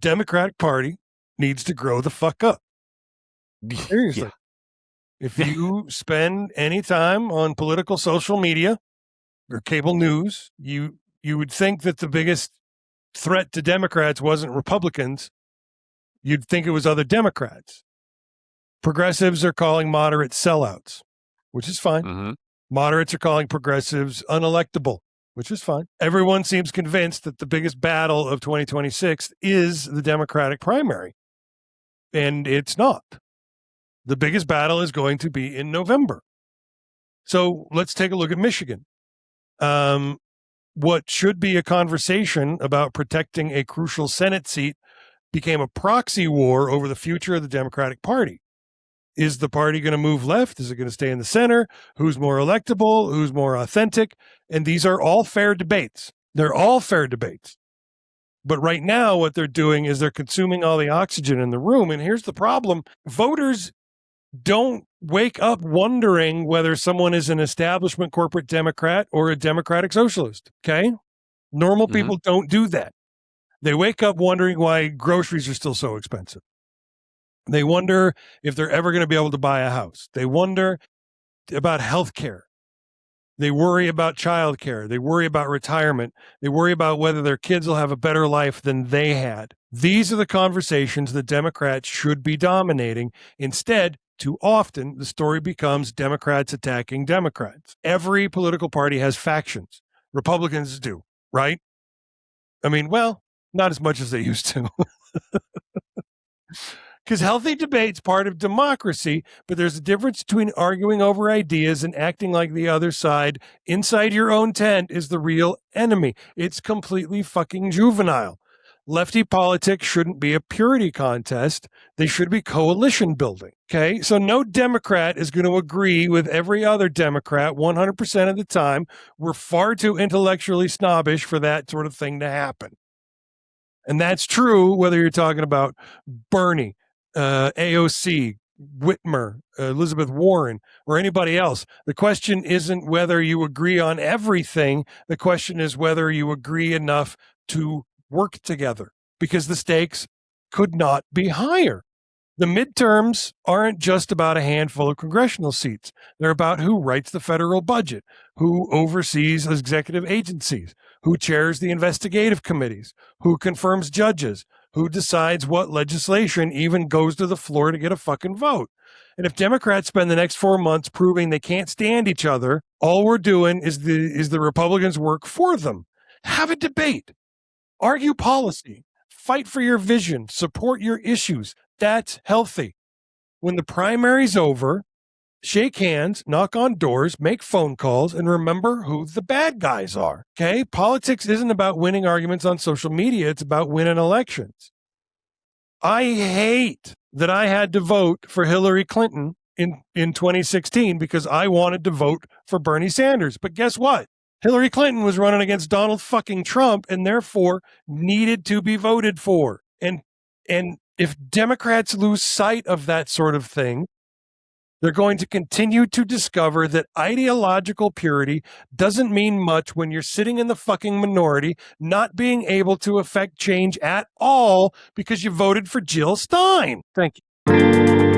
Democratic Party needs to grow the fuck up. Seriously. Yeah. If you spend any time on political social media or cable news, you would think that the biggest threat to Democrats wasn't Republicans. You'd think it was other Democrats. Progressives are calling moderates sellouts, which is fine. Mm-hmm. Moderates are calling progressives unelectable, which is fine. Everyone seems convinced that the biggest battle of 2026 is the Democratic primary. And it's not. The biggest battle is going to be in November. So let's take a look at Michigan. What should be a conversation about protecting a crucial Senate seat became a proxy war over the future of the Democratic Party. Is the party going to move left? Is it going to stay in the center? Who's more electable? Who's more authentic? And these are all fair debates. They're all fair debates. But right now, what they're doing is they're consuming all the oxygen in the room. And here's the problem. Voters don't wake up wondering whether someone is an establishment corporate Democrat or a democratic socialist. Okay? Normal people don't do that. They wake up wondering why groceries are still so expensive. They wonder if they're ever going to be able to buy a house. They wonder about health care. They worry about child care. They worry about retirement. They worry about whether their kids will have a better life than they had. These are the conversations that Democrats should be dominating. Instead, too often, the story becomes Democrats attacking Democrats. Every political party has factions. Republicans do, right? I mean, well, not as much as they used to. Because healthy debate's part of democracy, but there's a difference between arguing over ideas and acting like the other side inside your own tent is the real enemy. It's completely fucking juvenile. Lefty politics shouldn't be a purity contest. They should be coalition building. Okay, so no Democrat is going to agree with every other Democrat 100% of the time. We're far too intellectually snobbish for that sort of thing to happen. And that's true whether you're talking about Bernie, AOC, Whitmer, Elizabeth Warren, or anybody else. The question isn't whether you agree on everything. The question is whether you agree enough to work together, because the stakes could not be higher. The midterms aren't just about a handful of congressional seats. They're about who writes the federal budget, who oversees executive agencies, who chairs the investigative committees, who confirms judges, who decides what legislation even goes to the floor to get a fucking vote. And if Democrats spend the next 4 months proving they can't stand each other, all we're doing is the Republicans work for them. Have a debate. Argue policy. Fight for your vision. Support your issues. That's healthy. When the primary's over, shake hands, knock on doors, make phone calls, and remember who the bad guys are. Okay? Politics isn't about winning arguments on social media. It's about winning elections. I hate that I had to vote for Hillary Clinton in 2016 because I wanted to vote for Bernie Sanders. But guess what? Hillary Clinton was running against Donald fucking Trump and therefore needed to be voted for. And if Democrats lose sight of that sort of thing, they're going to continue to discover that ideological purity doesn't mean much when you're sitting in the fucking minority, not being able to affect change at all because you voted for Jill Stein. Thank you.